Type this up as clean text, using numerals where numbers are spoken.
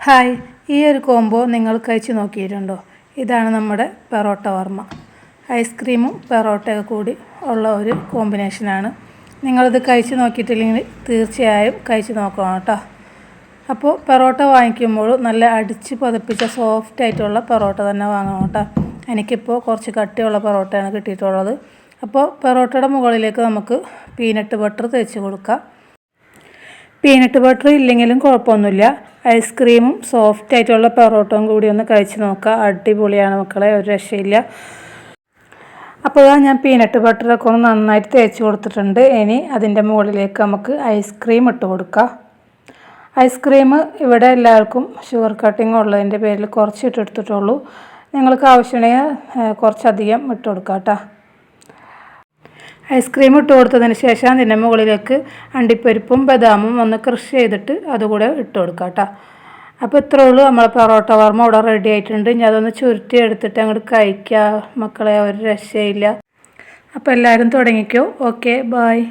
Hi, ഈ ഒരു combo നിങ്ങൾ കഴിച്ച് നോക്കിയിട്ടുണ്ടോ? ഇതാണ് നമ്മുടെ പെറോട്ട വർമ്മ. ഐസ്ക്രീമും പെറോട്ടയൊക്കെ കൂടി ഉള്ള ഒരു കോമ്പിനേഷനാണ്. നിങ്ങളിത് കഴിച്ച് നോക്കിയിട്ടില്ലെങ്കിൽ തീർച്ചയായും കഴിച്ച് നോക്കണം കേട്ടോ. അപ്പോൾ പെറോട്ട വാങ്ങിക്കുമ്പോൾ നല്ല അടിച്ച് പതപ്പിച്ച സോഫ്റ്റ് ആയിട്ടുള്ള പെറോട്ട തന്നെ വാങ്ങണം കേട്ടോ. എനിക്കിപ്പോൾ കുറച്ച് കട്ടിയുള്ള പെറോട്ടയാണ് കിട്ടിയിട്ടുള്ളത്. അപ്പോൾ പെറോട്ടയുടെ മുകളിലേക്ക് നമുക്ക് പീനട്ട് ബട്ടർ തേച്ച് കൊടുക്കാം. പീനട്ട് ബട്ടർ ഇല്ലെങ്കിലും കുഴപ്പമൊന്നുമില്ല. ഐസ്ക്രീമും സോഫ്റ്റ് ആയിട്ടുള്ള പെറോട്ടയും കൂടി ഒന്ന് കഴിച്ച് നോക്കുക. അടിപൊളിയാണ് മക്കളെ, ഒരു രക്ഷയില്ല. അപ്പോൾ ഞാൻ പീനട്ട് ബട്ടറൊക്കെ ഒന്ന് നന്നായിട്ട് തേച്ച് കൊടുത്തിട്ടുണ്ട്. ഇനി അതിൻ്റെ മുകളിലേക്ക് നമുക്ക് ഐസ്ക്രീം ഇട്ട് കൊടുക്കാം. ഐസ്ക്രീം ഇവിടെ എല്ലാവർക്കും ഷുഗർ കട്ടിങ് ഉള്ളതിൻ്റെ പേരിൽ കുറച്ച് ഇട്ടെടുത്തിട്ടുള്ളൂ. നിങ്ങൾക്ക് ആവശ്യമുണ്ടെങ്കിൽ കുറച്ചധികം ഇട്ട് കൊടുക്കാം കേട്ടോ. ഐസ്ക്രീം ഇട്ട് കൊടുത്തതിന് ശേഷം അതിൻ്റെ മുകളിലേക്ക് അണ്ടിപ്പരിപ്പും ബദാമും ഒന്ന് ക്രഷ് ചെയ്തിട്ട് അതുകൂടെ ഇട്ട് കൊടുക്കാം കേട്ടോ. അപ്പോൾ ഇത്രേ ഉള്ളൂ, നമ്മളെ പെറോട്ട വർമ്മ ഇവിടെ റെഡി ആയിട്ടുണ്ട്. ഇനി അതൊന്ന് ചുരുട്ടി എടുത്തിട്ട് അങ്ങോട്ട് കഴിക്കുക മക്കളെ, ഒരു രക്ഷയില്ല. അപ്പോൾ എല്ലാവരും തുടങ്ങിക്കോ. Okay, bye.